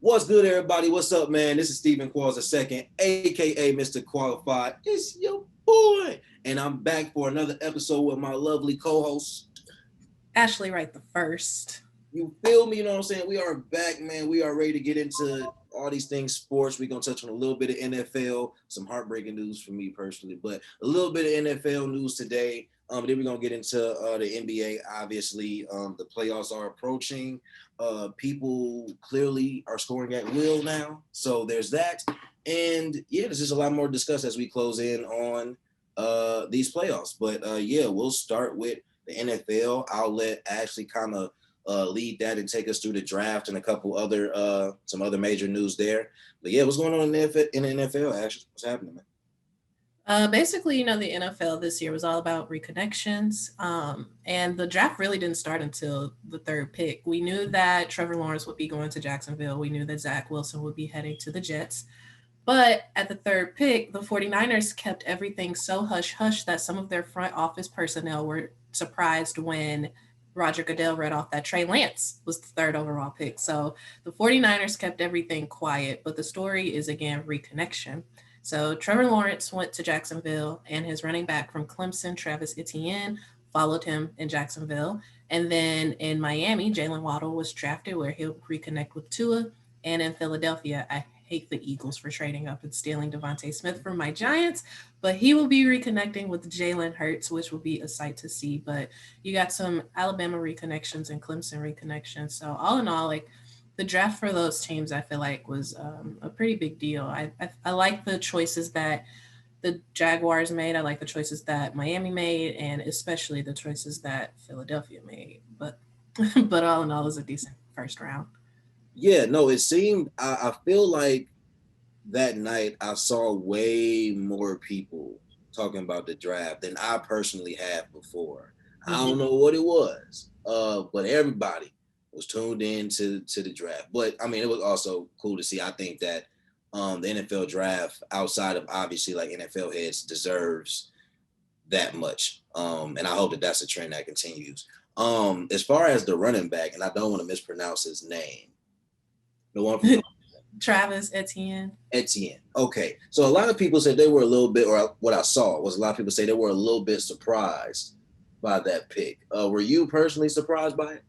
What's good, everybody? What's up, man? This is Stephen Qualls II, aka Mr. Qualified. It's your boy, and I'm back for another episode with my lovely co-host. Ashley Wright the first. You feel me? You know what I'm saying? We are back, man. We are ready to get into all these things sports. We're gonna touch on a little bit of NFL, some heartbreaking news for me personally, but a little bit of NFL news today. Then we're gonna get into the NBA. Obviously, the playoffs are approaching. People clearly are scoring at will now, so there's that. And yeah, there's just a lot more to discuss as we close in on these playoffs. But yeah, we'll start with the NFL. I'll let Ashley kind of lead that and take us through the draft and a couple other some other major news there. But yeah, what's going on in the NFL? Actually, what's happening, man? Basically, the NFL this year was all about reconnections. And the draft really didn't start until the third pick. We knew that Trevor Lawrence would be going to Jacksonville. We knew that Zach Wilson would be heading to the Jets. But at the third pick, the 49ers kept everything so hush-hush that some of their front office personnel were surprised when Roger Goodell read off that Trey Lance was the third overall pick. So the 49ers kept everything quiet, but the story is, again, reconnection. So Trevor Lawrence went to Jacksonville, and his running back from Clemson, Travis Etienne, followed him in Jacksonville. And then in Miami, Jalen Waddle was drafted where he'll reconnect with Tua. And in Philadelphia, I hate the Eagles for trading up and stealing Devontae Smith from my Giants, but he will be reconnecting with Jalen Hurts, which will be a sight to see. But you got some Alabama reconnections and Clemson reconnections. So all in all, like the draft for those teams, I feel like was a pretty big deal. I like the choices that the Jaguars made. I like the choices that Miami made, and especially the choices that Philadelphia made. But but all in all, it was a decent first round. Yeah, no, it seemed I feel like that night I saw way more people talking about the draft than I personally have before. I don't know what it was, but everybody was tuned in to the draft. But I mean, it was also cool to see. I think that the NFL draft, outside of obviously like NFL heads, deserves that much. And I hope that that's a trend that continues. As far as the running back, and I don't want to mispronounce his name, the one from Travis Etienne. Etienne. Okay. So a lot of people said they were a little bit, or what I saw was a lot of people say they were a little bit surprised by that pick. Were you personally surprised by it?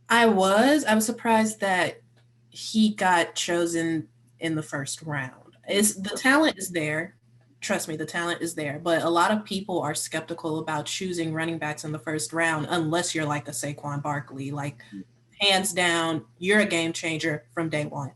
I was surprised that he got chosen in the first round. Is the talent is there. Trust me, the talent is there. But a lot of people are skeptical about choosing running backs in the first round unless you're like a Saquon Barkley. Like, hands down, you're a game changer from day one.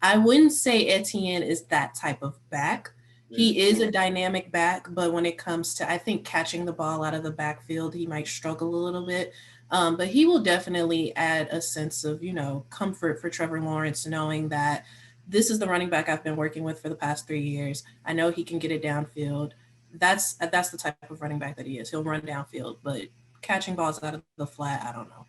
I wouldn't say Etienne is that type of back. He is a dynamic back, but when it comes to, I think, catching the ball out of the backfield, he might struggle a little bit. But he will definitely add a sense of, comfort for Trevor Lawrence, knowing that this is the running back I've been working with for the past 3 years. I know he can get it downfield. That's the type of running back that he is. He'll run downfield, but catching balls out of the flat, I don't know.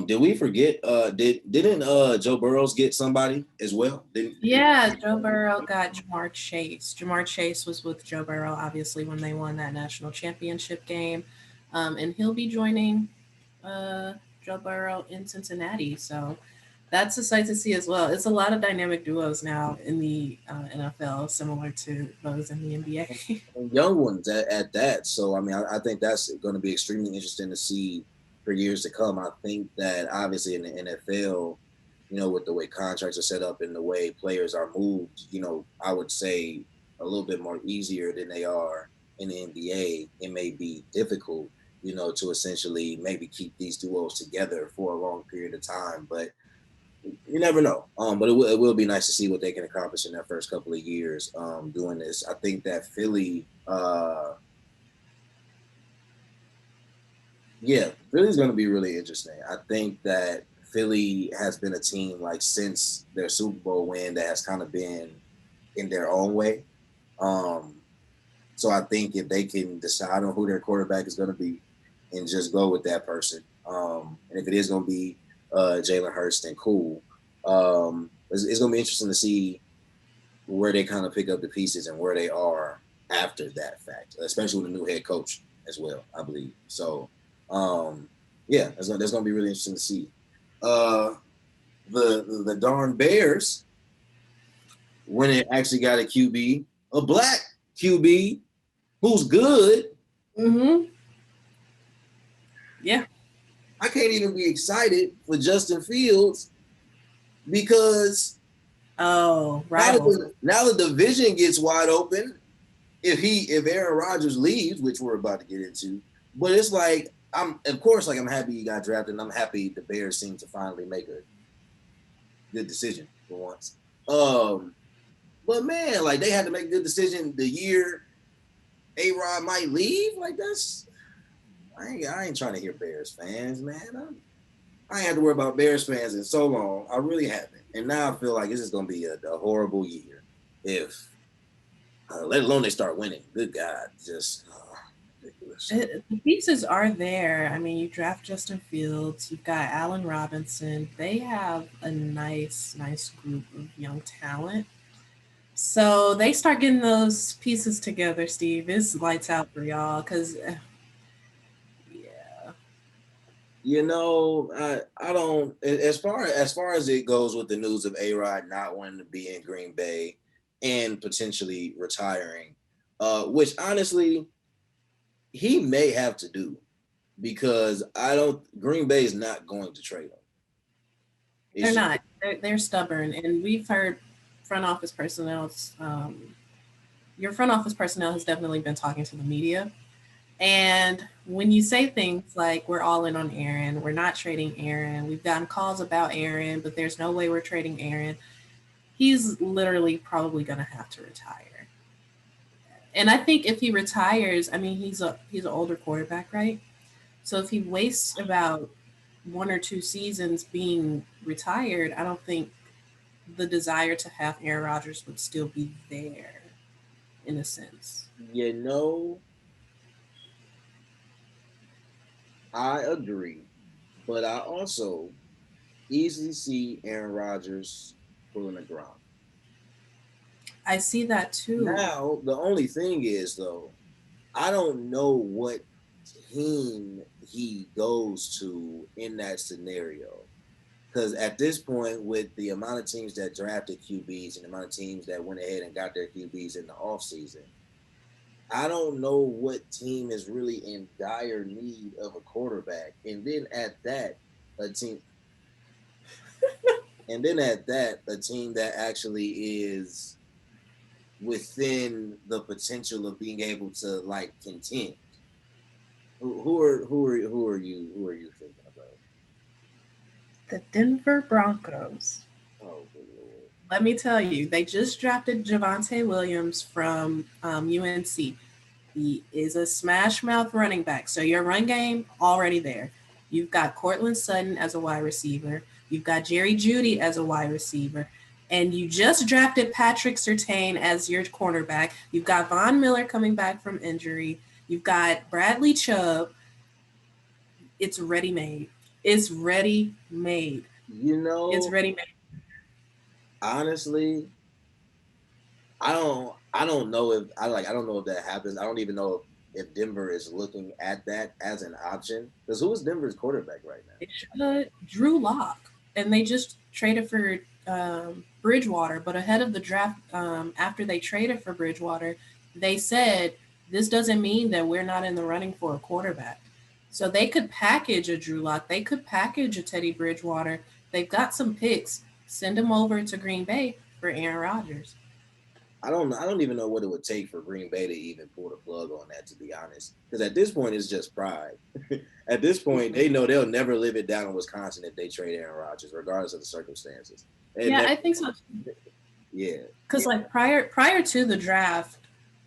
Did we forget? Didn't Joe Burrows get somebody as well? Yeah, Joe Burrow got Jamar Chase. Jamar Chase was with Joe Burrow, obviously, when they won that national championship game. And he'll be joining Joe Burrow in Cincinnati. So that's a sight to see as well. It's a lot of dynamic duos now in the NFL, similar to those in the NBA. And young ones at that. So I mean, I think that's going to be extremely interesting to see for years to come. I think that obviously in the NFL, with the way contracts are set up and the way players are moved, I would say a little bit more easier than they are in the NBA. It may be difficult, to essentially maybe keep these duos together for a long period of time, but you never know. But it will be nice to see what they can accomplish in their first couple of years doing this. I think that Philly, Philly's going to be really interesting. I think that Philly has been a team like since their Super Bowl win that has kind of been in their own way. So I think if they can decide on who their quarterback is going to be and just go with that person, and if it is going to be Jalen Hurts, then cool. It's going to be interesting to see where they kind of pick up the pieces and where they are after that fact, especially with a new head coach as well, I believe. So, that's going to be really interesting to see. The the darn Bears when it actually got a QB, a black QB who's good. Mm-hmm. Yeah. I can't even be excited for Justin Fields because rival. now the division gets wide open. If Aaron Rodgers leaves, which we're about to get into, but it's like I'm happy he got drafted, and I'm happy the Bears seem to finally make a good decision for once. But man, like they had to make a good decision the year A-Rod might leave. Like that's I ain't trying to hear Bears fans, man. I ain't had to worry about Bears fans in so long. I really haven't. And now I feel like this is going to be a horrible year if, let alone they start winning. Good God, just ridiculous. The pieces are there. I mean, you draft Justin Fields, you've got Allen Robinson. They have a nice group of young talent. So they start getting those pieces together, Steve. It's lights out for y'all because, yeah. You know, I don't as far as it goes with the news of A-Rod not wanting to be in Green Bay and potentially retiring, which honestly he may have to do because Green Bay is not going to trade him. They're not. They're stubborn, and we've heard front office personnel. Your front office personnel has definitely been talking to the media, and when you say things like "we're all in on Aaron," "we're not trading Aaron," "we've gotten calls about Aaron, but there's no way we're trading Aaron," he's literally probably going to have to retire. And I think if he retires, I mean he's an older quarterback, right? So if he wastes about 1 or 2 seasons being retired, I don't think the desire to have Aaron Rodgers would still be there in a sense. You know, I agree, but I also easily see Aaron Rodgers pulling a Gronk. I see that too. Now, the only thing is though, I don't know what team he goes to in that scenario. Because at this point, with the amount of teams that drafted QBs and the amount of teams that went ahead and got their QBs in the offseason, I don't know what team is really in dire need of a quarterback. And then at that, a team a team that actually is within the potential of being able to like contend. Who are you thinking about? The Denver Broncos. Oh, good Lord. Let me tell you, they just drafted Javonte Williams from UNC. He is a smash mouth running back. So your run game already there. You've got Cortland Sutton as a wide receiver. You've got Jerry Jeudy as a wide receiver. And you just drafted Patrick Surtain as your cornerback. You've got Von Miller coming back from injury. You've got Bradley Chubb. It's ready made. It's ready made. You It's know, ready made. honestly, I don't know if I don't know if that happens. I don't even know if Denver is looking at that as an option. Because who is Denver's quarterback right now? It should Drew Lock, and they just traded for Bridgewater. But ahead of the draft, after they traded for Bridgewater, they said this doesn't mean that we're not in the running for a quarterback. So they could package a Drew Lock. They could package a Teddy Bridgewater. They've got some picks. Send them over to Green Bay for Aaron Rodgers. I don't even know what it would take for Green Bay to even pull the plug on that, to be honest. Because at this point, it's just pride. At this point, they know they'll never live it down in Wisconsin if they trade Aaron Rodgers, regardless of the circumstances. Yeah, I think so. Yeah. Because like prior to the draft,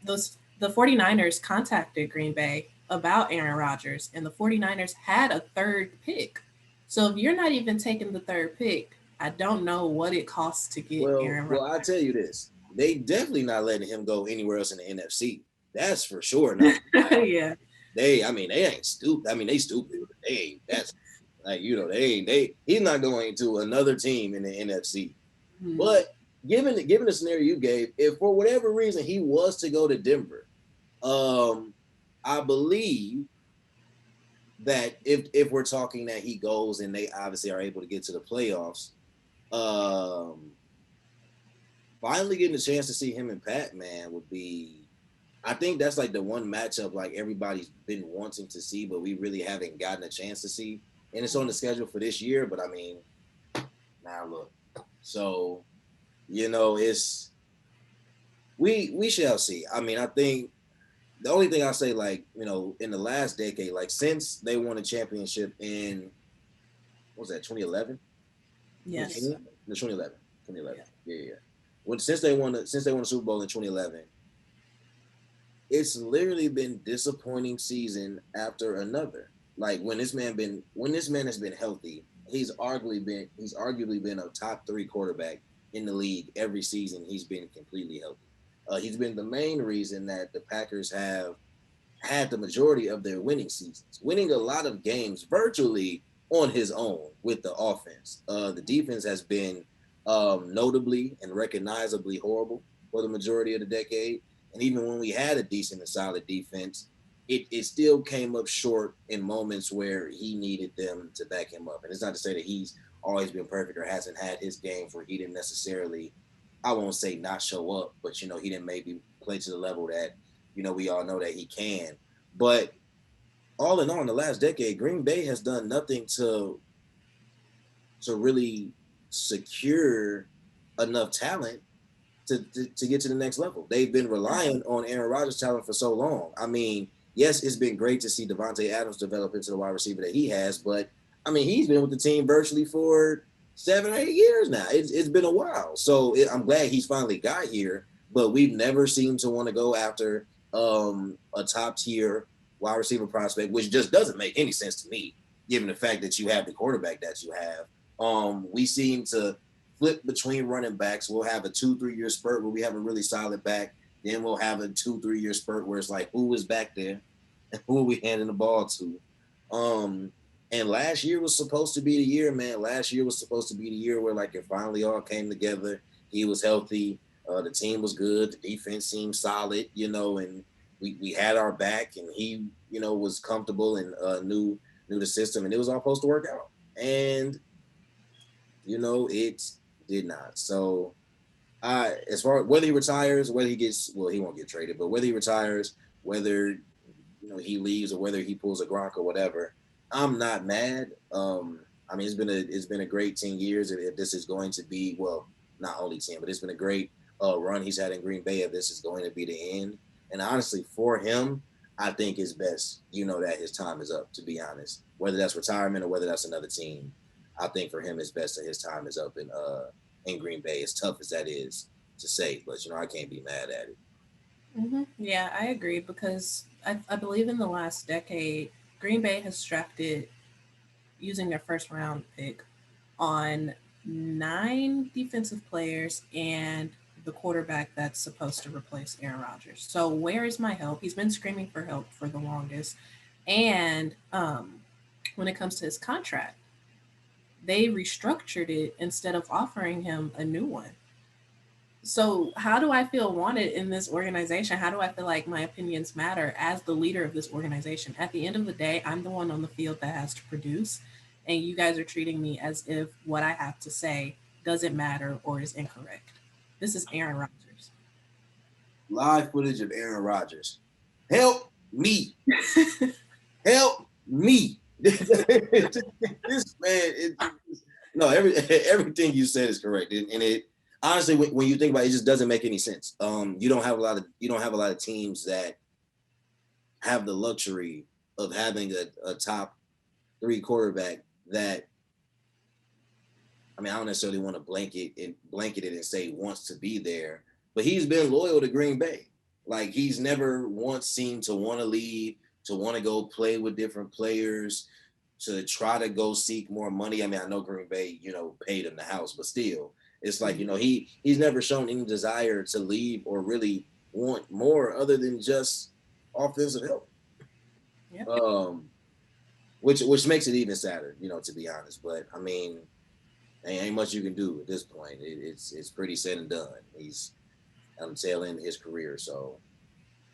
the 49ers contacted Green Bay about Aaron Rodgers, and the 49ers had a third pick. So if you're not even taking the third pick, I don't know what it costs to get Aaron Well, Rodgers. I tell you this: they definitely not letting him go anywhere else in the NFC. That's for sure. Not. Yeah. I mean, they ain't stupid. I mean, they stupid. But they ain't. That's like they ain't. He's not going to another team in the NFC. Hmm. But given the scenario you gave, if for whatever reason he was to go to Denver, I believe that if we're talking that he goes and they obviously are able to get to the playoffs, Um, Finally getting a chance to see him and Pat, man, would be. I think that's like the one matchup like everybody's been wanting to see, but we really haven't gotten a chance to see. And it's on the schedule for this year, but I mean, now look. So, it's we shall see. I mean, I think the only thing I say, like, in the last decade, like since they won a championship in what was that, 2011? Yes. No, 2011. 2011. Yeah. Yeah. When since they won the Super Bowl in 2011, it's literally been disappointing season after another. Like when this man has been healthy, he's arguably been a top three quarterback in the league every season. He's been completely healthy. He's been the main reason that the Packers have had the majority of their winning seasons, winning a lot of games virtually on his own with the offense. The defense has been notably and recognizably horrible for the majority of the decade. And even when we had a decent and solid defense, it still came up short in moments where he needed them to back him up. And it's not to say that he's always been perfect or hasn't had his games where he didn't necessarily, I won't say not show up, but he didn't maybe play to the level that we all know that he can. But all in all, in the last decade, Green Bay has done nothing to really secure enough talent to get to the next level. They've been relying on Aaron Rodgers' talent for so long. I mean, yes, it's been great to see Devontae Adams develop into the wide receiver that he has, but I mean, he's been with the team virtually for 7 or 8 years now. It's been a while. So I'm glad he's finally got here, but we've never seemed to want to go after a top tier wide receiver prospect, which just doesn't make any sense to me, given the fact that you have the quarterback that you have. We seem to flip between running backs. We'll have a 2-3 year spurt where we have a really solid back. Then we'll have a 2-3 year spurt where it's like, who is back there and who are we handing the ball to? And last year was supposed to be the year, man. Last year was supposed to be the year where like it finally all came together. He was healthy. The team was good. The defense seemed solid, and we had our back, and he, was comfortable and knew the system, and it was all supposed to work out. And it did not. So as far whether he retires, whether he gets, well, he won't get traded, but whether he retires, whether he leaves or whether he pulls a Gronk or whatever, I'm not mad. I mean, it's been a great 10 years. If this is going to be, well, not only 10, but it's been a great run he's had in Green Bay. If this is going to be the end, and honestly, for him, I think it's best, that his time is up. To be honest, whether that's retirement or whether that's another team, I think for him it's best that his time is up in Green Bay. As tough as that is to say, but I can't be mad at it. Yeah, I agree because I believe in the last decade, Green Bay has drafted using their first round pick on 9 defensive players and the quarterback that's supposed to replace Aaron Rodgers. So where is my help? He's been screaming for help for the longest. And when it comes to his contract, they restructured it instead of offering him a new one. So how do I feel wanted in this organization? How do I feel like my opinions matter as the leader of this organization? At the end of the day, I'm the one on the field that has to produce, and you guys are treating me as if what I have to say doesn't matter or is incorrect. This is Aaron Rodgers. Live footage of Aaron Rodgers. Help me. Help me. This man, no, everything you said is correct, and it honestly, when you think about it, it just doesn't make any sense. You don't have a lot of teams that have the luxury of having a top three quarterback that, I mean, I don't necessarily want to blanket it and say wants to be there, but he's been loyal to Green Bay. Like he's never once seemed to want to leave, to want to go play with different players, to try to go seek more money. I mean, I know Green Bay, paid him the house, but still, it's like he's never shown any desire to leave or really want more other than just offensive help. Yep. Um, which makes it even sadder, to be honest. But I mean, ain't much you can do at this point. It's pretty said and done. He's on the tail end of his career. So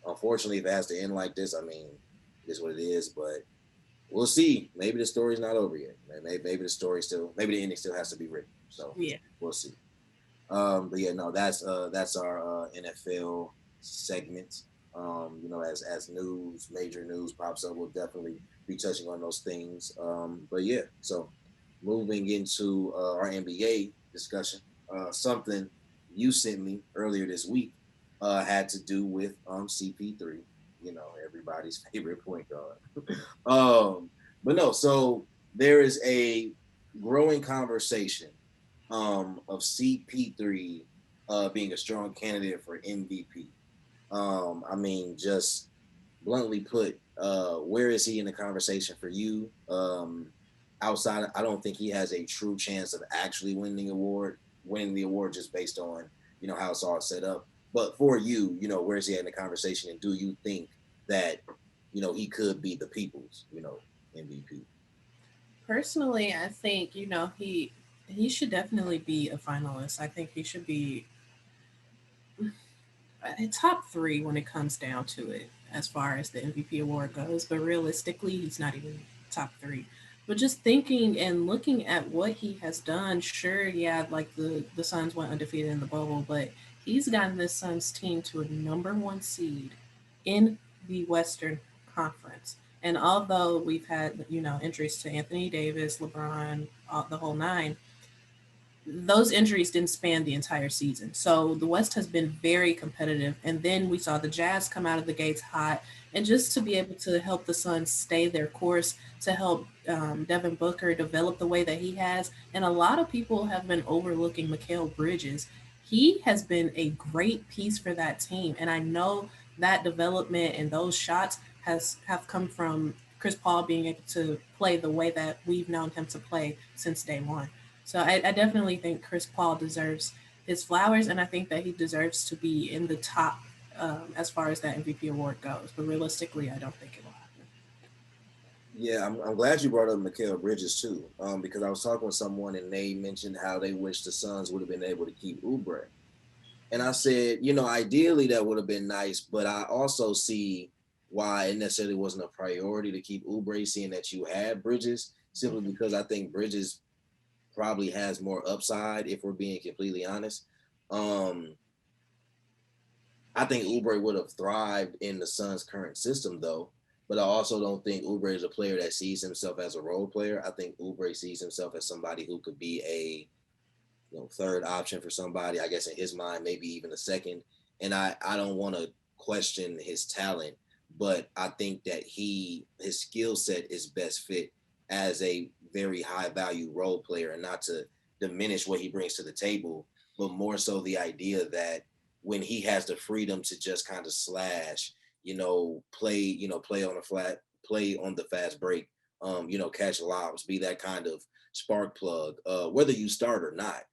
unfortunately, if it has to end like this, I mean, it is what it is. But we'll see. Maybe the story's not over yet. Maybe the ending still has to be written. So Yeah. we'll see. But yeah, no, that's our NFL segment. As news, major news pops up, we'll definitely be touching on those things. But yeah, so moving into our NBA discussion, something you sent me earlier this week had to do with CP3. Everybody's favorite point guard. But no, so there is a growing conversation of CP3 being a strong candidate for MVP. I mean, just bluntly put, where is he in the conversation for you? Outside, I don't think he has a true chance of actually winning the award just based on how it's all set up. But for you, where is he in the conversation, and do you think that he could be the people's MVP? Personally, I think he should definitely be a finalist. I think he should be top three when it comes down to it, as far as the MVP award goes. But realistically, he's not even top three. But just thinking and looking at what he has done, sure, yeah, like the Suns went undefeated in the bubble, but he's gotten this Suns team to a number one seed in the Western Conference. And although we've had injuries to Anthony Davis, LeBron, the whole nine, those injuries didn't span the entire season. So the West has been very competitive. And then we saw the Jazz come out of the gates hot. And just to be able to help the Suns stay their course, to help Devin Booker develop the way that he has. And a lot of people have been overlooking Mikal Bridges. He has been a great piece for that team. And I know that development and those shots have come from Chris Paul being able to play the way that we've known him to play since day one. So I definitely think Chris Paul deserves his flowers, and I think that he deserves to be in the top as far as that MVP award goes. But realistically, I don't think it will happen. Yeah, I'm glad you brought up Mikal Bridges too, because I was talking with someone and they mentioned how they wish the Suns would have been able to keep Oubre. And I said, ideally that would have been nice, but I also see why it necessarily wasn't a priority to keep Oubre, seeing that you had Bridges, simply because I think Bridges probably has more upside, if we're being completely honest. Um, I think Oubre would have thrived in the Suns' current system, though. But I also don't think Oubre is a player that sees himself as a role player. I think Oubre sees himself as somebody who could be a third option for somebody. I guess in his mind, maybe even a second. And I don't want to question his talent, but I think that his skill set is best fit as a very high value role player, and not to diminish what he brings to the table, but more so the idea that when he has the freedom to just kind of slash, play on a flat, play on the fast break, catch lobs, be that kind of spark plug, whether you start or not.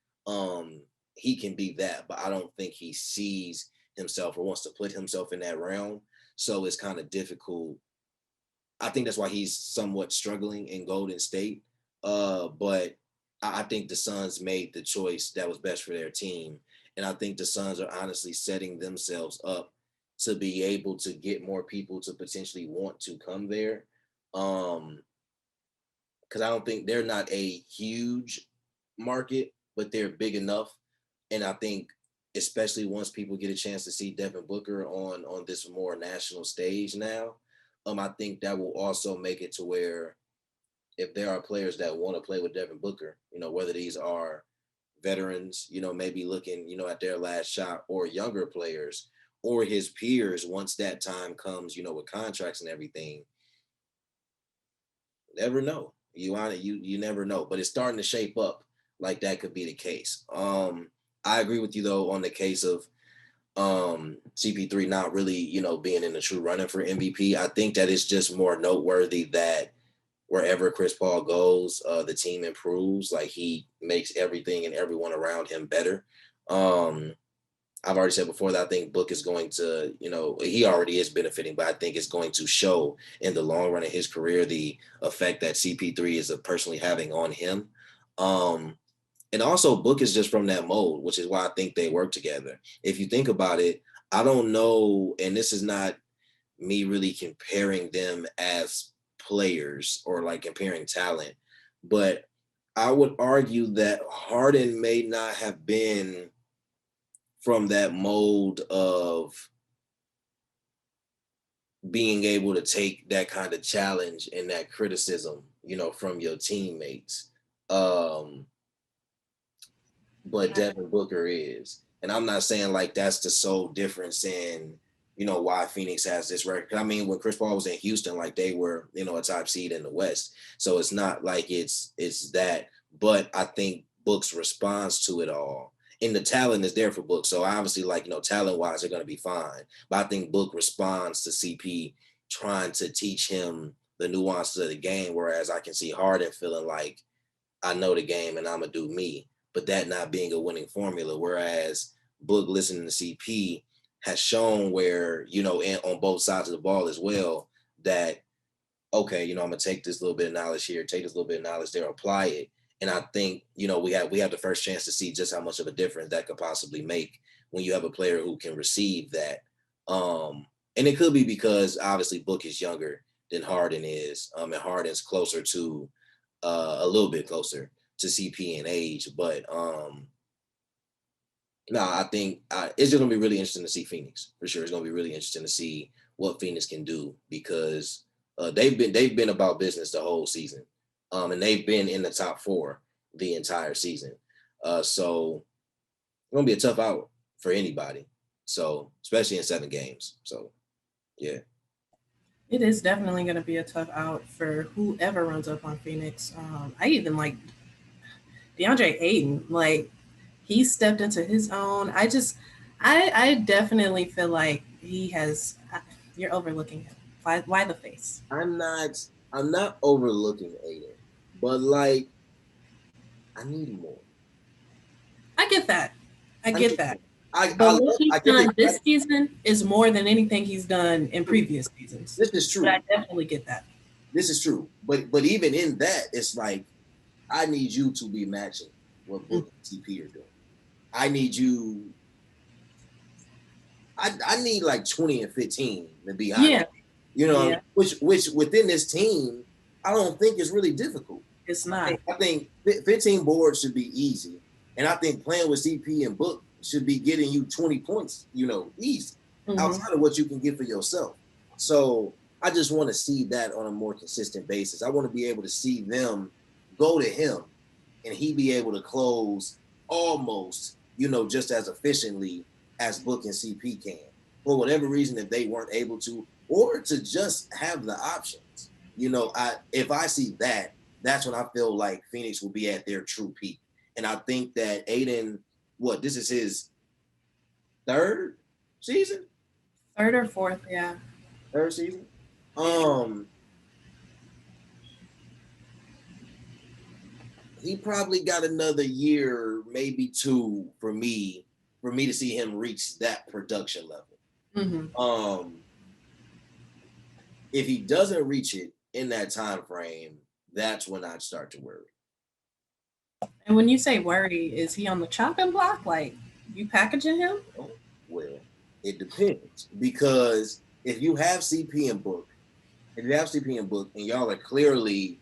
He can be that, but I don't think he sees himself or wants to put himself in that realm. So it's kind of difficult. I think that's why he's somewhat struggling in Golden State. But I think the Suns made the choice that was best for their team. And I think the Suns are honestly setting themselves up to be able to get more people to potentially want to come there. Um, because I don't think they're not a huge market, but they're big enough. And I think, especially once people get a chance to see Devin Booker on this more national stage now, I think that will also make it to where if there are players that want to play with Devin Booker, whether these are veterans, maybe looking, at their last shot, or younger players, or his peers, once that time comes, with contracts and everything, never know. You never know, but it's starting to shape up like that could be the case. I agree with you though on the case of CP3 not really, being in the true running for MVP. I think that it's just more noteworthy that wherever Chris Paul goes, the team improves. Like, he makes everything and everyone around him better. Um, I've already said before that I think Book is going to, he already is benefiting, but I think it's going to show in the long run of his career the effect that CP3 is personally having on him. Um, and also, Book is just from that mold, which is why I think they work together. If you think about it, I don't know, and this is not me really comparing them as players or like comparing talent, but I would argue that Harden may not have been from that mold of being able to take that kind of challenge and that criticism, from your teammates. Um, but Devin Booker is. And I'm not saying like that's the sole difference in, why Phoenix has this record. I mean, when Chris Paul was in Houston, like they were, a top seed in the West. So it's not like it's that, but I think Book's response to it all. And the talent is there for Book. So obviously, like, talent wise, they're gonna be fine. But I think Book responds to CP trying to teach him the nuances of the game, whereas I can see Harden feeling like I know the game and I'm gonna do me, but that not being a winning formula. Whereas Book listening to CP has shown where, on both sides of the ball as well, that okay, I'm gonna take this little bit of knowledge here, take this little bit of knowledge there, apply it. And I think, we have the first chance to see just how much of a difference that could possibly make when you have a player who can receive that. And it could be because obviously Book is younger than Harden is, and Harden's closer to a little bit closer to CP in age. But no, I think it's just gonna be really interesting to see Phoenix for sure. It's gonna be really interesting to see what Phoenix can do because they've been about business the whole season, and they've been in the top four the entire season. So it's gonna be a tough out for anybody. So especially in 7 games. So yeah. It is definitely going to be a tough out for whoever runs up on Phoenix. I even like DeAndre Ayton. Like he stepped into his own. I definitely feel like he has. You're overlooking him. Why the face? I'm not I'm not overlooking Aiden, but like I need more. I get that. I I get need that. more. I But I what love he's I get the done this season is more than anything he's done in previous seasons. this is But I true. definitely get that. This is true. But even in that, it's like I need you to be matching what Mm. Book and TP are doing. I need you. I need like 20 and 15 to be honest. Yeah, What I mean? yeah. Which within this team, I don't think is really difficult. It's I not. think I think 15 boards should be easy, and I think playing with CP and Book should be getting you 20 points, easy Hmm. outside of what you can get for yourself. So I just want to see that on a more consistent basis. I want to be able to see them go to him and he be able to close almost, just as efficiently as Book and CP can. For whatever reason, if they weren't able to, or to just have the options. If I see that, that's when I feel like Phoenix will be at their true peak. And I think that Aiden, this is his third season? Third or fourth, yeah. Third season? Yeah. Um, he probably got another year, maybe two for me to see him reach that production level. Hmm. Um, if he doesn't reach it in that time frame, that's when I'd start to worry. And when you say worry, is he on the chopping block? Like you packaging him? Oh, well, it depends because if you have CP and Book, and y'all are clearly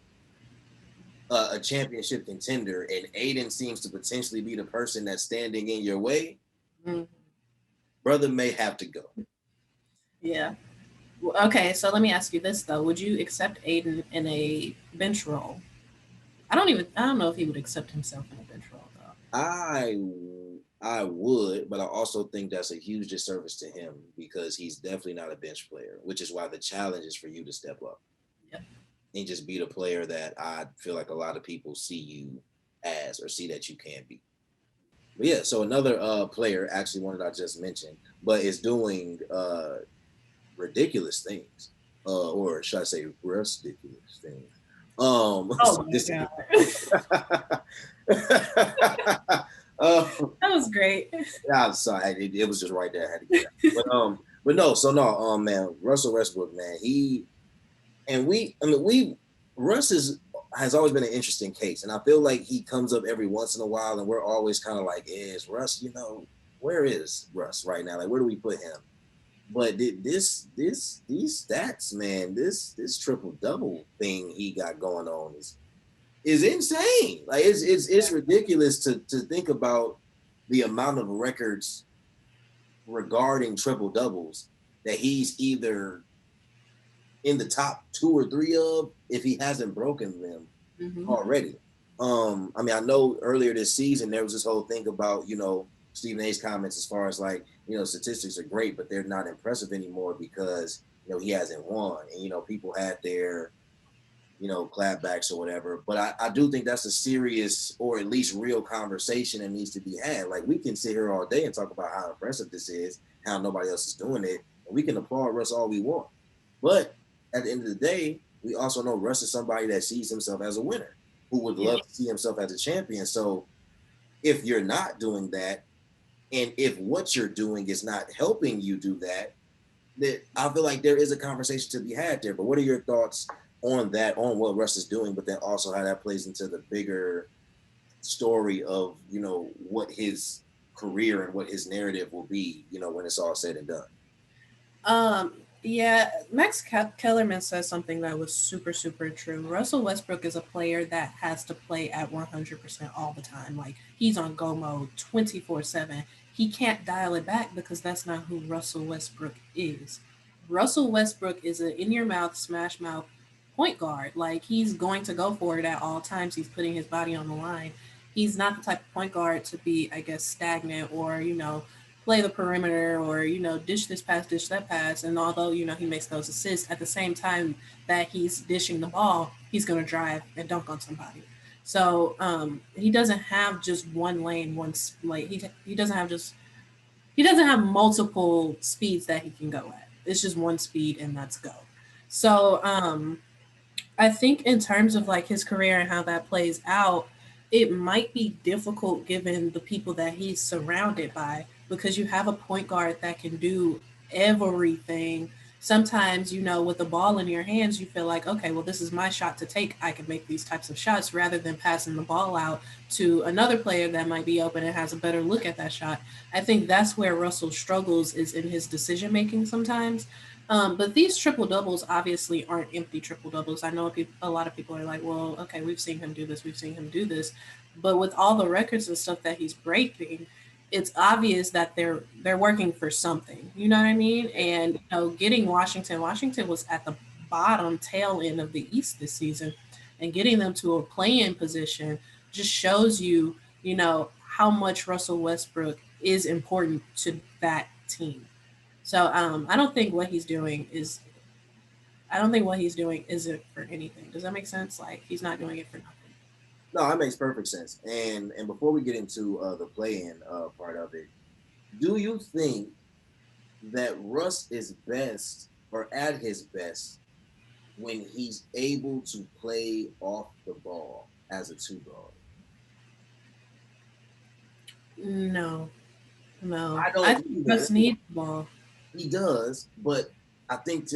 a championship contender, and Aiden seems to potentially be the person that's standing in your way, Mm, brother may have to go. yeah. Okay, so let me ask you this though: would you accept Aiden in a bench role? I don't know if he would accept himself in a bench role though. I I would, but I also think that's a huge disservice to him because he's definitely not a bench player, which is why the challenge is for you to step up Yep. and just be the player that I feel like a lot of people see you as or see that you can be. But yeah, so another player, actually one that I just mentioned, but is doing ridiculous things, or should I say, Russ-Diculous things. Oh So my this, god, uh, that was great. yeah, I'm sorry, it was just right there. I had to get it. But no, so no, man, Russell Westbrook, man, Russ has always been an interesting case, and I feel like he comes up every once in a while, and we're always kind of like, is Russ, where is Russ right now? Like, where do we put him? But these stats, man, this triple double thing he got going on is is insane. Like it's ridiculous to think about the amount of records regarding triple doubles that he's either in the top 2 or 3 of if he hasn't broken them Mm-hmm. already. I mean, I know earlier this season there was this whole thing about, Stephen A's comments as far as like, statistics are great, but they're not impressive anymore because, he hasn't won. And, people had their, clapbacks or whatever. But I do think that's a serious or at least real conversation that needs to be had. Like we can sit here all day and talk about how impressive this is, how nobody else is doing it, and we can applaud Russ all we want. But at the end of the day, we also know Russ is somebody that sees himself as a winner, who would Yeah. love to see himself as a champion. So if you're not doing that, and if what you're doing is not helping you do that, that I feel like there is a conversation to be had there. But what are your thoughts on that, on what Russ is doing, but then also how that plays into the bigger story of, what his career and what his narrative will be, when it's all said and done? Um, yeah, Kellerman says something that was super, super true. Russell Westbrook is a player that has to play at 100% all the time. Like, he's on go mode 24/7. He can't dial it back because that's not who Russell Westbrook is. Russell Westbrook is an in your mouth, smash mouth point guard. Like, he's going to go for it at all times. He's putting his body on the line. He's not the type of point guard to be, I guess, stagnant or, play the perimeter or dish this pass, dish that pass. And although he makes those assists, at the same time that he's dishing the ball, he's going to drive and dunk on somebody. So he doesn't have just one lane, like he doesn't have just he doesn't have multiple speeds that he can go at. It's just one speed and that's go. So I think in terms of like his career and how that plays out, it might be difficult given the people that he's surrounded by because you have a point guard that can do everything. Sometimes, with the ball in your hands, you feel like, okay, well, this is my shot to take. I can make these types of shots rather than passing the ball out to another player that might be open and has a better look at that shot. I think that's where Russell struggles is in his decision making sometimes. But these triple doubles obviously aren't empty triple doubles. I know a lot of people are like, well, okay, we've seen him do this, we've seen him do this, but with all the records and stuff that he's breaking, it's obvious that they're working for something. You know what I mean? And getting Washington was at the bottom tail end of the East this season, and getting them to a play-in position just shows you, how much Russell Westbrook is important to that team. So I don't think what he's doing isn't for anything. Does that make sense? Like he's not doing it for nothing. No, that makes perfect sense. And before we get into the play-in part of it, do you think that Russ is best or at his best when he's able to play off the ball as a two guard? No, no. I I don't think either. Russ needs the ball. He does, but I think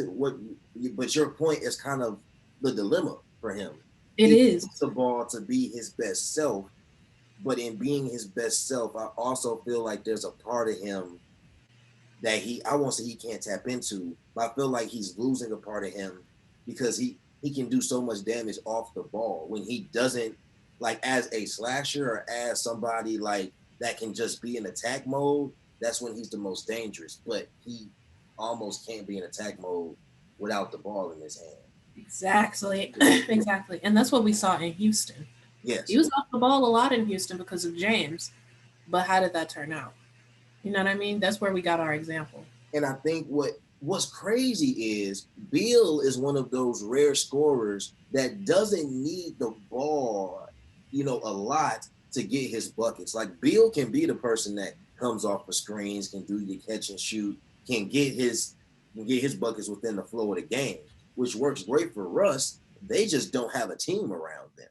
but your point is kind of the dilemma for him. It He is. needs the ball to be his best self, but in being his best self, I also feel like there's a part of him that I won't say he can't tap into, but I feel like he's losing a part of him because he can do so much damage off the ball when he doesn't, like as a slasher or as somebody like that can just be in attack mode. That's when he's the most dangerous. But he almost can't be in attack mode without the ball in his hand. Exactly. Exactly. And that's what we saw in Houston. He Yes, was off the ball a lot in Houston because of James. But how did that turn out? You know what I mean? That's where we got our example. and I think what's crazy is Bill is one of those rare scorers that doesn't need the ball, a lot to get his buckets. Like Bill can be the person that comes off the screens, can do your catch and shoot, can get his buckets within the flow of the game, which works great for Russ. They just don't have a team around them.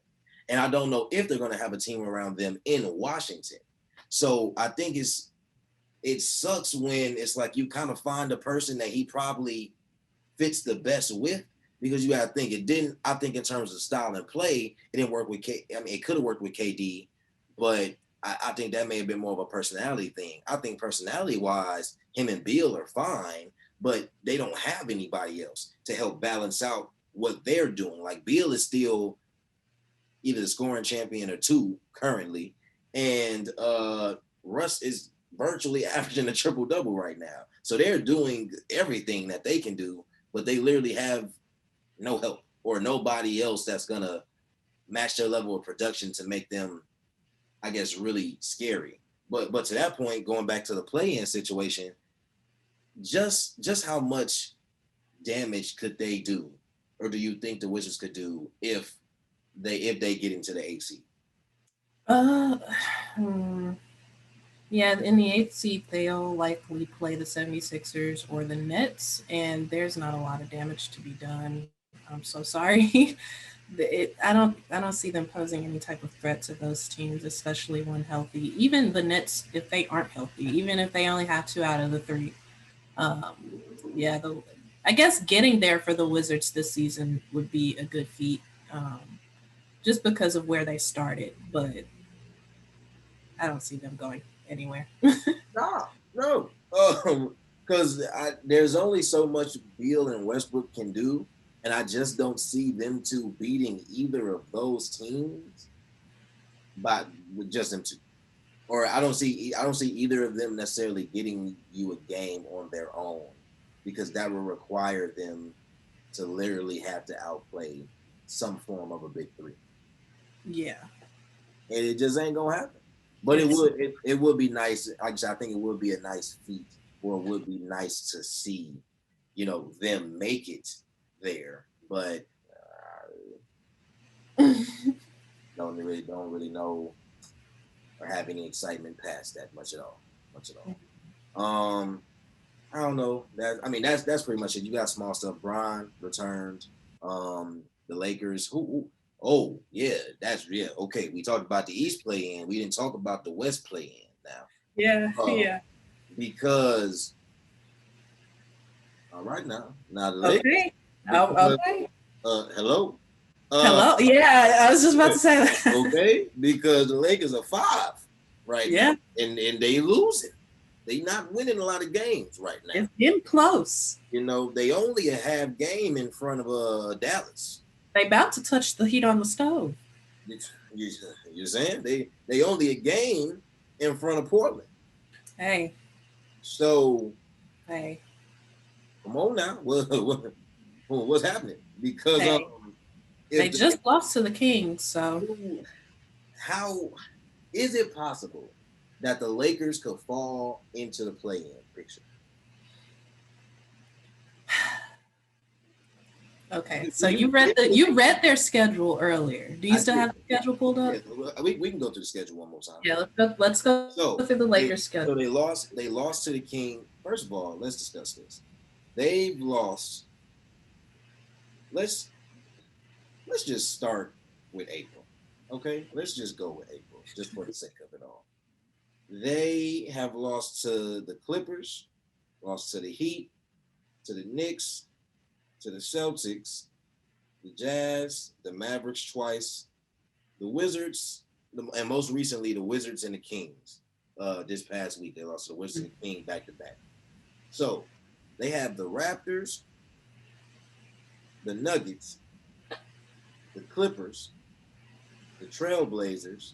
And I don't know if they're going to have a team around them in Washington. So I think it sucks when it's like you kind of find a person that he probably fits the best with because you got to think it didn't. I think in terms of style and play, it didn't work with I mean, it could have worked with KD, but I think that may have been more of a personality thing. I think personality wise, him and Beal are fine, but they don't have anybody else to help balance out what they're doing. Like Beal is still either the scoring champion or two currently, and Russ is virtually averaging a triple double right now. So they're doing everything that they can do, but they literally have no help or nobody else that's gonna match their level of production to make them, I guess, really scary. But to that point, going back to the play-in situation, just how much damage could they do, or do you think the Wizards could do if they get into the 8th seed? Uh, hmm. Yeah, in the eighth seed, they'll likely play the 76ers or the Nets, and there's not a lot of damage to be done. I'm so sorry. I don't see them posing any type of threat to those teams, especially when healthy. Even the Nets, if they aren't healthy, even if they only have two out of the three, um, yeah, I guess getting there for the Wizards this season would be a good feat, just because of where they started. But I don't see them going anywhere. No. Because there's only so much Beal and Westbrook can do, and I just don't see them two beating either of those teams, but with just them two. Or I don't see either of them necessarily getting you a game on their own, because that will require them to literally have to outplay some form of a big three, Yeah, and it just ain't gonna happen. But it's it would be nice. I think it would be a nice feat, or it would be nice to see, them make it there. But don't really know or have any excitement past that much at all. I don't know. That's pretty much it. You got small stuff. Bron returned. The Lakers. Oh yeah, okay. We talked about the East play in. We didn't talk about the West play in yeah, now. yeah. Because all right now the Lakers. Okay. Because, Okay. hello. Hello. Yeah, I was just about to say that. Okay, because the Lakers are 5 right Yeah, now, and they losing. They not winning a lot of games right now. it's getting close. They only a half game in front of Dallas. They about to touch the heat on the stove. You, you're saying they only a game in front of Portland. Hey, So hey, come on now, what's happening? Because hey. They if just lost to the Kings, so how is it possible that the Lakers could fall into the play-in picture? okay. So you read their schedule earlier. Do you still have the schedule pulled up? Yeah, we can go through the schedule one more time. Yeah, let's go through the Lakers schedule. So they lost to the King. First of all, let's discuss this. They've lost. Let's just start with April. Okay? Let's just go with April, just for the sake of it all. They have lost to the Clippers, lost to the Heat, to the Knicks, to the Celtics, the Jazz, the Mavericks twice, the Wizards, and most recently the Wizards and the Kings. This past week they lost to the Wizards and the Kings back to back. So they have the Raptors, the Nuggets, the Clippers, the Trailblazers,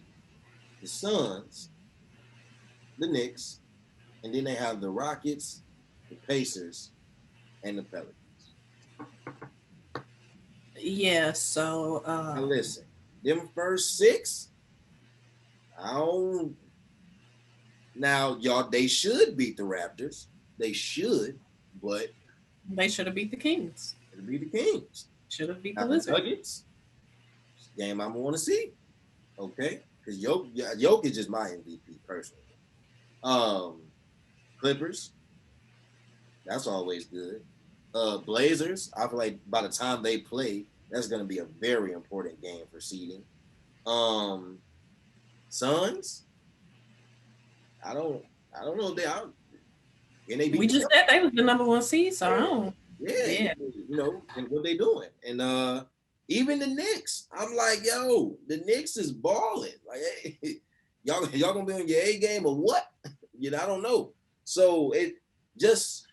the Suns, the Knicks, and then they have the Rockets, the Pacers, and the Pelicans. Yeah, so Now listen, them first 6, I don't. Now y'all, they should beat the Raptors. They should, but they should have beat the Kings. it'll be the Kings. Should have beat Now, the Wizards. Nuggets, game I'm want to see. Okay, because Jokic is my MVP personally. Clippers, that's always good. Blazers, I feel like by the time they play, that's going to be a very important game for seeding. Suns, I don't know if they are. And We just said they was the number 1 seed, so I don't. Yeah, and what they doing, and even the Knicks, I'm like, yo, the Knicks is balling. Like, hey, y'all gonna be on your A game or what? I don't know. So it just,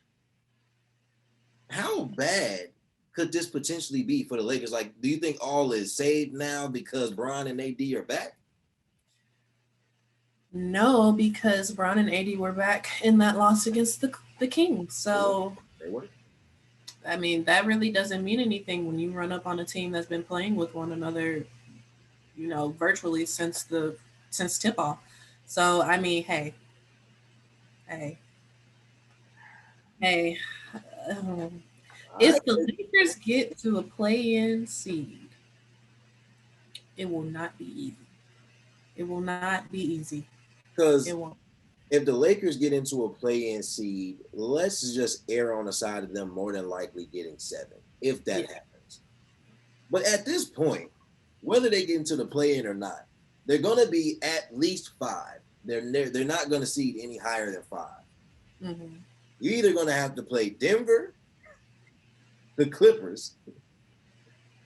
how bad could this potentially be for the Lakers? Like, do you think all is saved now because Bron and AD are back? No, because Brown and AD were back in that loss against the Kings. So They were. I mean, that really doesn't mean anything when you run up on a team that's been playing with one another, virtually since tip off. So I mean, hey, hey, um, All if the Lakers get to a play-in seed, it will not be easy. It will not be easy. It because won't. if the Lakers get into a play-in seed, let's just err on the side of them more than likely getting 7, if that Yeah. happens. But at this point, whether they get into the play-in or not, they're going to be at least 5. They're not going to seed any higher than 5. Mm-hmm. You're either going to have to play Denver, the Clippers,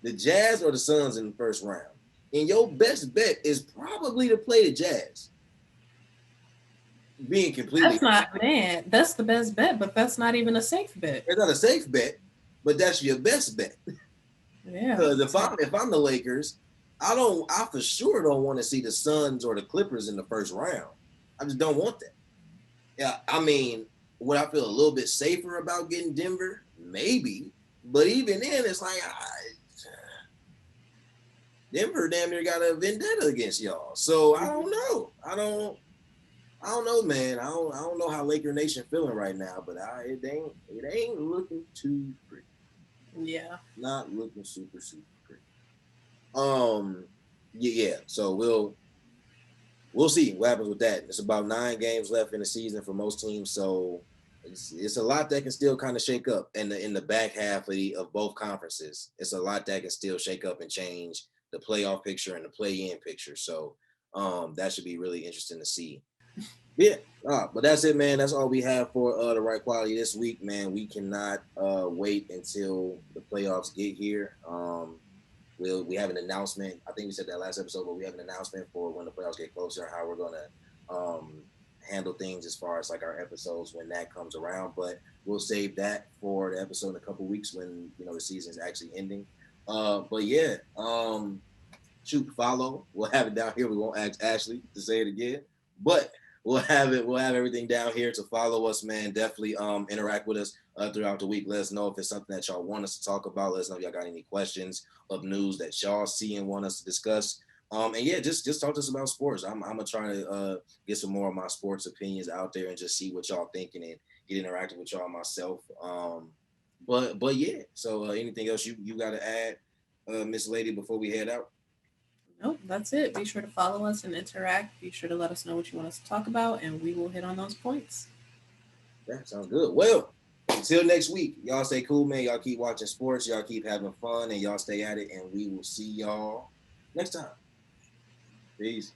the Jazz, or the Suns in the first round. And your best bet is probably to play the Jazz. Being completely That's not man. That's the best bet, but that's not even a safe bet. it's not a safe bet, but that's your best bet. Yeah. Because if I'm the Lakers, I for sure don't want to see the Suns or the Clippers in the first round. I just don't want that. Yeah, I mean, would I feel a little bit safer about getting Denver? Maybe, but even then, it's like Denver damn near got a vendetta against y'all. So I don't know. I don't know, man. I don't know how Laker Nation feeling right now, but it ain't looking too pretty. Yeah. Not looking super pretty. Um, yeah. So we'll see what happens with that. It's about 9 games left in the season for most teams, so it's a lot that can still kind of shake up in the back half of both conferences. It's a lot that can still shake up and change the playoff picture and the play-in picture. So that should be really interesting to see. Yeah, but that's it, man. That's all we have for the right quality this week, man. We cannot wait until the playoffs get here. We have an announcement. I think we said that last episode, but we have an announcement for when the playoffs get closer and how we're gonna handle things as far as like our episodes when that comes around. But we'll save that for the episode in a couple weeks when the season is actually ending. But yeah, follow. We'll have it down here. We won't ask Ashley to say it again, but we'll have it. We'll have everything down here to follow us, man. Definitely interact with us throughout the week. Let us know if it's something that y'all want us to talk about. Let us know if y'all got any questions of news that y'all see and want us to discuss. And yeah, just talk to us about sports. I'm gonna try to get some more of my sports opinions out there and just see what y'all thinking and get interactive with y'all myself. But yeah. So anything else you got to add, Miss Lady, before we head out? Nope, that's it. Be sure to follow us and interact. Be sure to let us know what you want us to talk about, and we will hit on those points. That sounds good. Well, until next week, y'all stay cool, man. Y'all keep watching sports. Y'all keep having fun, and y'all stay at it. And we will see y'all next time. Peace.